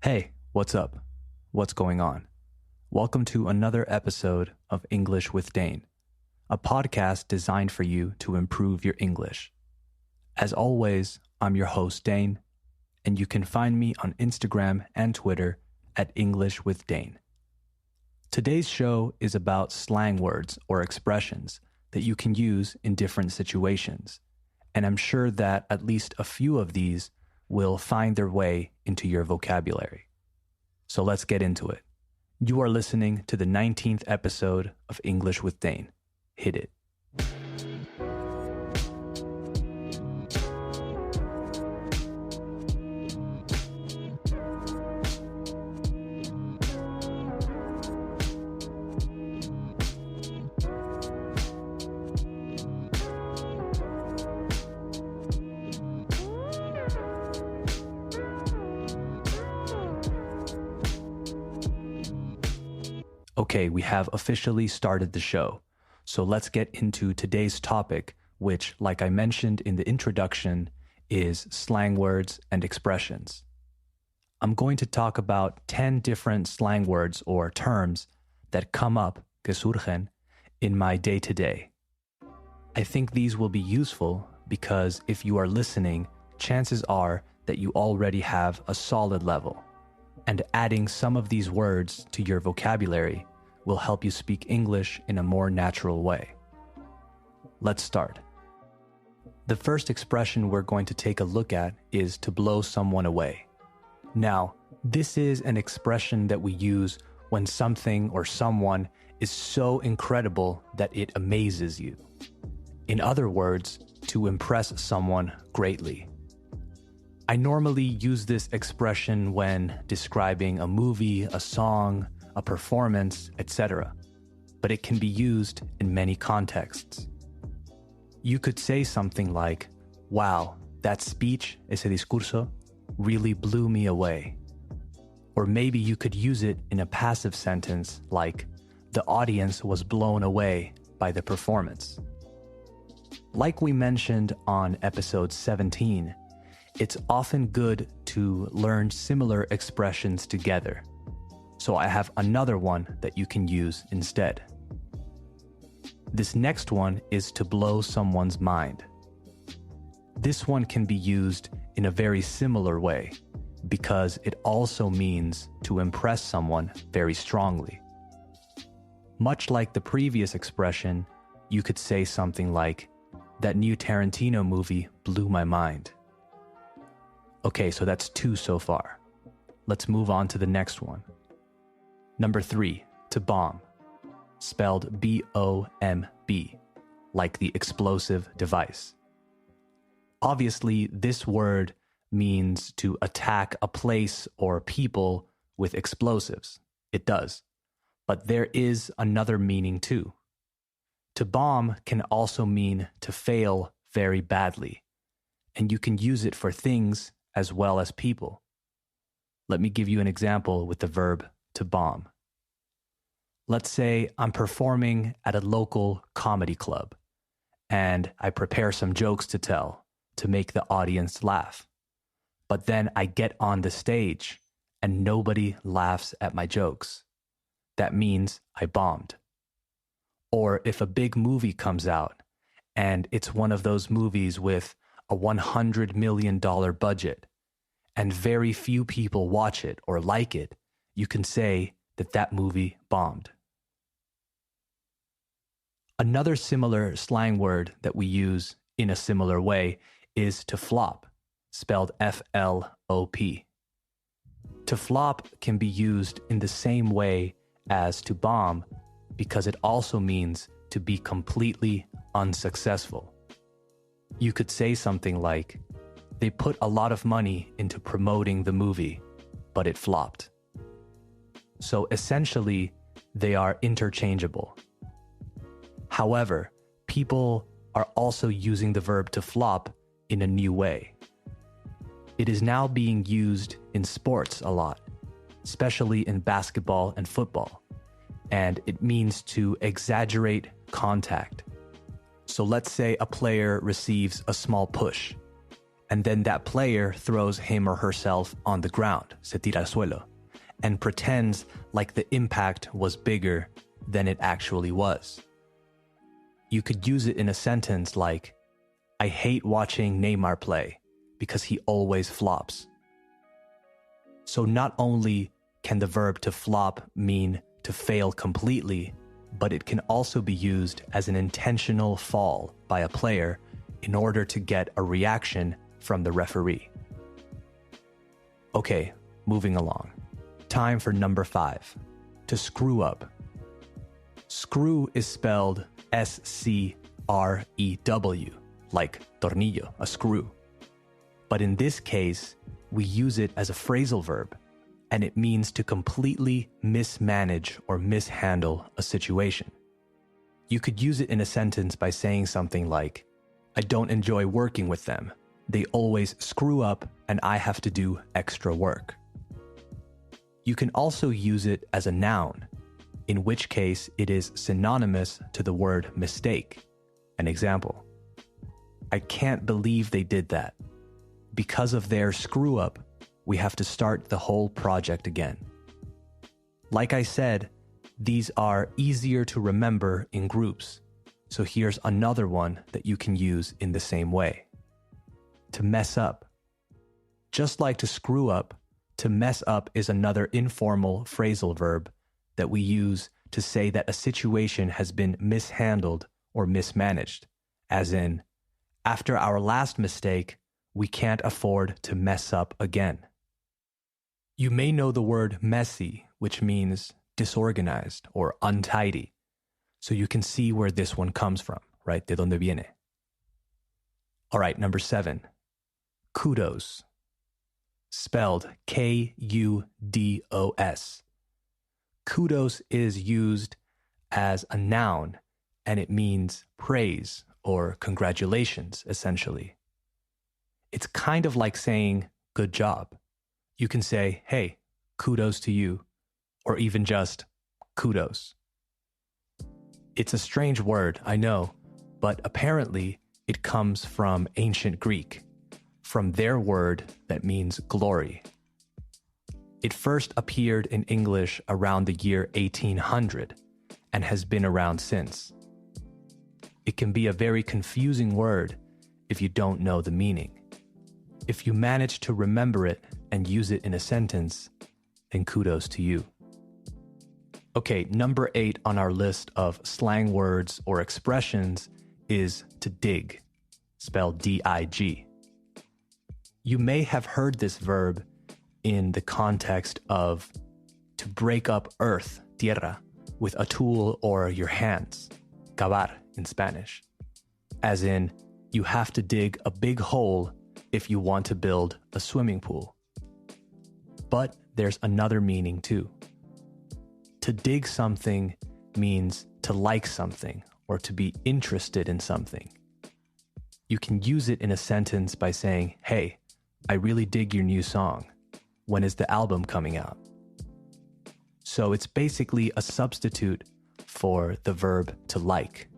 Hey, what's up? What's going on? Welcome to another episode of English with Dane, a podcast designed for you to improve your English. As always, I'm your host, Dane, and you can find me on Instagram and Twitter at English with Dane. Today's show is about slang words or expressions that you can use in different situations, and I'm sure that at least a few of these will find their way into your vocabulary. So let's get into it. You are listening to the 19th episode of English with Dane. Hit it. Okay, we have officially started the show. So let's get into today's topic, which, like I mentioned in the introduction, is slang words and expressions. I'm going to talk about 10 different slang words or terms that come up, que surgen, in my day-to-day. I think these will be useful because if you are listening, chances are that you already have a solid level. And adding some of these words to your vocabulary will help you speak English in a more natural way. Let's start. The first expression we're going to take a look at is to blow someone away. Now, this is an expression that we use when something or someone is so incredible that it amazes you. In other words, to impress someone greatly. I normally use this expression when describing a movie, a song, a performance, etc., but it can be used in many contexts. You could say something like, wow, that speech, ese discurso, really blew me away. Or maybe you could use it in a passive sentence like, the audience was blown away by the performance. Like we mentioned on episode 17, it's often good to learn similar expressions together. So I have another one that you can use instead. This next one is to blow someone's mind. This one can be used in a very similar way because it also means to impress someone very strongly. Much like the previous expression, you could say something like, that new Tarantino movie blew my mind. Okay, so that's 2 so far. Let's move on to the next one. Number 3, to bomb, spelled B-O-M-B, like the explosive device. Obviously, this word means to attack a place or people with explosives. It does. But there is another meaning too. To bomb can also mean to fail very badly, and you can use it for things as well as people. Let me give you an example with the verb to bomb. Let's say I'm performing at a local comedy club, and I prepare some jokes to tell to make the audience laugh. But then I get on the stage, and nobody laughs at my jokes. That means I bombed. Or if a big movie comes out, and it's one of those movies with a $100 million budget, and very few people watch it or like it, you can say that that movie bombed. Another similar slang word that we use in a similar way is to flop, spelled F-L-O-P. To flop can be used in the same way as to bomb because it also means to be completely unsuccessful. You could say something like, they put a lot of money into promoting the movie, but it flopped. So essentially, they are interchangeable. However, people are also using the verb to flop in a new way. It is now being used in sports a lot, especially in basketball and football, and it means to exaggerate contact. So let's say a player receives a small push, and then that player throws him or herself on the ground, se tira al suelo, and pretends like the impact was bigger than it actually was. You could use it in a sentence like, I hate watching Neymar play because he always flops. So not only can the verb to flop mean to fail completely, but it can also be used as an intentional fall by a player in order to get a reaction from the referee. Okay, moving along. Time for number 5, to screw up. Screw is spelled S-C-R-E-W, like tornillo, a screw. But in this case, we use it as a phrasal verb, and it means to completely mismanage or mishandle a situation. You could use it in a sentence by saying something like, I don't enjoy working with them. They always screw up and I have to do extra work. You can also use it as a noun, in which case it is synonymous to the word mistake. An example, I can't believe they did that. Because of their screw up, we have to start the whole project again. Like I said, these are easier to remember in groups, so here's another one that you can use in the same way. To mess up. Just like to screw up, to mess up is another informal phrasal verb that we use to say that a situation has been mishandled or mismanaged, as in, after our last mistake, we can't afford to mess up again. You may know the word messy, which means disorganized or untidy. So you can see where this one comes from, right? De donde viene. All right, number 7. Kudos. Spelled K-U-D-O-S. Kudos is used as a noun, and it means praise or congratulations, essentially. It's kind of like saying, good job. You can say, hey, kudos to you, or even just kudos. It's a strange word, I know, but apparently it comes from ancient Greek, from their word that means glory. It first appeared in English around the year 1800 and has been around since. It can be a very confusing word if you don't know the meaning. If you manage to remember it and use it in a sentence, then kudos to you. Okay, number 8 on our list of slang words or expressions is to dig, spelled D-I-G. You may have heard this verb in the context of to break up earth, tierra, with a tool or your hands, cavar in Spanish. As in, you have to dig a big hole if you want to build a swimming pool. But there's another meaning too. To dig something means to like something or to be interested in something. You can use it in a sentence by saying, hey, I really dig your new song. When is the album coming out? So it's basically a substitute for the verb to like.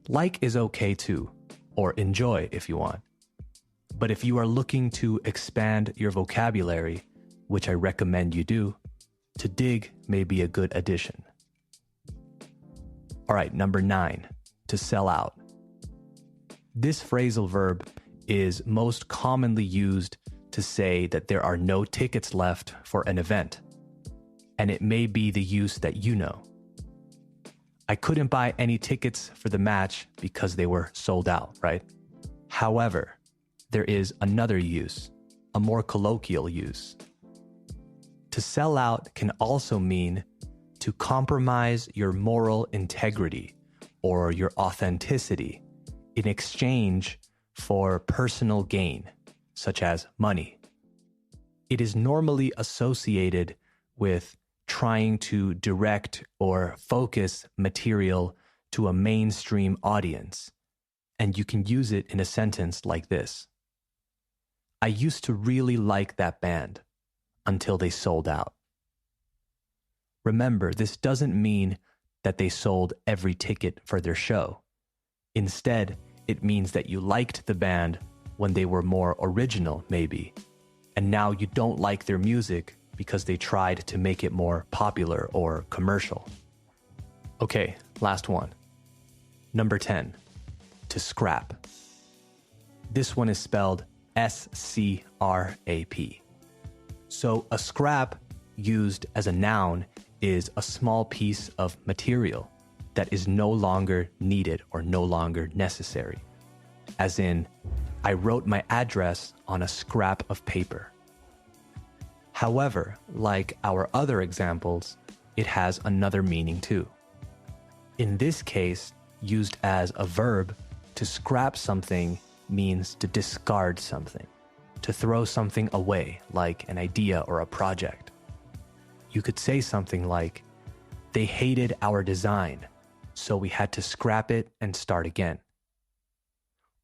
Like is okay too, or enjoy if you want. But if you are looking to expand your vocabulary, which I recommend you do, to dig may be a good addition. All right, number 9, to sell out. This phrasal verb is most commonly used to say that there are no tickets left for an event, and it may be the use that you know. I couldn't buy any tickets for the match because they were sold out, right? However, there is another use, a more colloquial use. To sell out can also mean to compromise your moral integrity or your authenticity in exchange for personal gain, such as money. It is normally associated with trying to direct or focus material to a mainstream audience, and you can use it in a sentence like this. I used to really like that band until they sold out. Remember, this doesn't mean that they sold every ticket for their show. Instead, it means that you liked the band when they were more original, maybe, and now you don't like their music because they tried to make it more popular or commercial. Okay, last one. Number 10, to scrap. This one is spelled S-C-R-A-P. So a scrap, used as a noun, is a small piece of material that is no longer needed or no longer necessary. As in, I wrote my address on a scrap of paper. However, like our other examples, it has another meaning too. In this case, used as a verb, to scrap something means to discard something, to throw something away, like an idea or a project. You could say something like, they hated our design, so we had to scrap it and start again.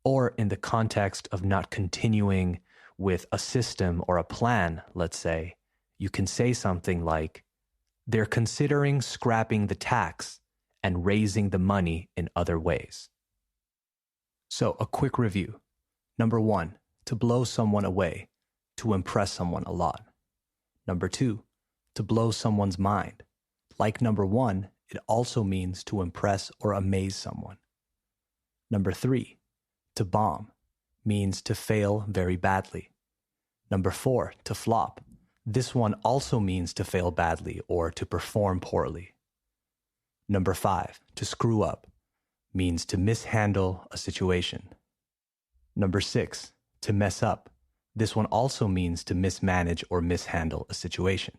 Or in the context of not continuing with a system or a plan, let's say, you can say something like, they're considering scrapping the tax and raising the money in other ways. So a quick review. Number 1, to blow someone away, to impress someone a lot. Number 2, to blow someone's mind. Like number 1, it also means to impress or amaze someone. Number 3, to bomb, means to fail very badly. Number 4, to flop. This one also means to fail badly or to perform poorly. Number 5, to screw up, means to mishandle a situation. Number 6, to mess up. This one also means to mismanage or mishandle a situation.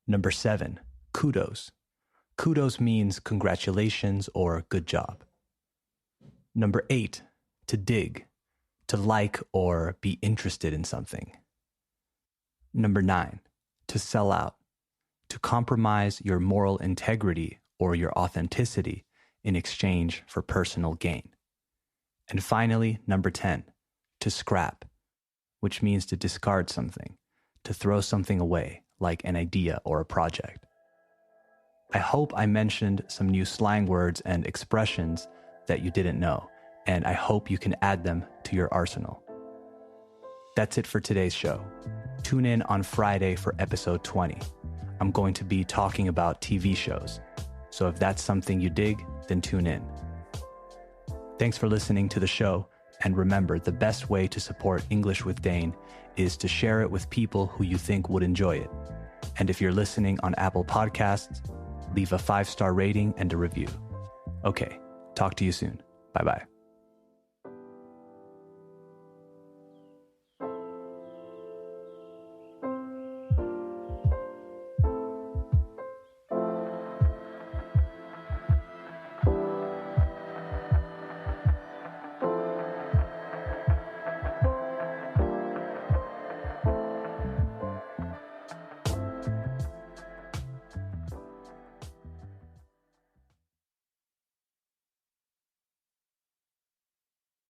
Number 7, kudos. Kudos means congratulations or good job. Number 8, to dig, to like or be interested in something. Number 9, to sell out, to compromise your moral integrity or your authenticity in exchange for personal gain. And finally, number 10, to scrap, which means to discard something, to throw something away, like an idea or a project. I hope I mentioned some new slang words and expressions that you didn't know, and I hope you can add them to your arsenal. That's it for today's show. Tune in on Friday for episode 20. I'm going to be talking about TV shows. So if that's something you dig, then tune in. Thanks for listening to the show. And remember, the best way to support English with Dane is to share it with people who you think would enjoy it. And if you're listening on Apple Podcasts, leave a 5-star rating and a review. Okay, talk to you soon. Bye-bye.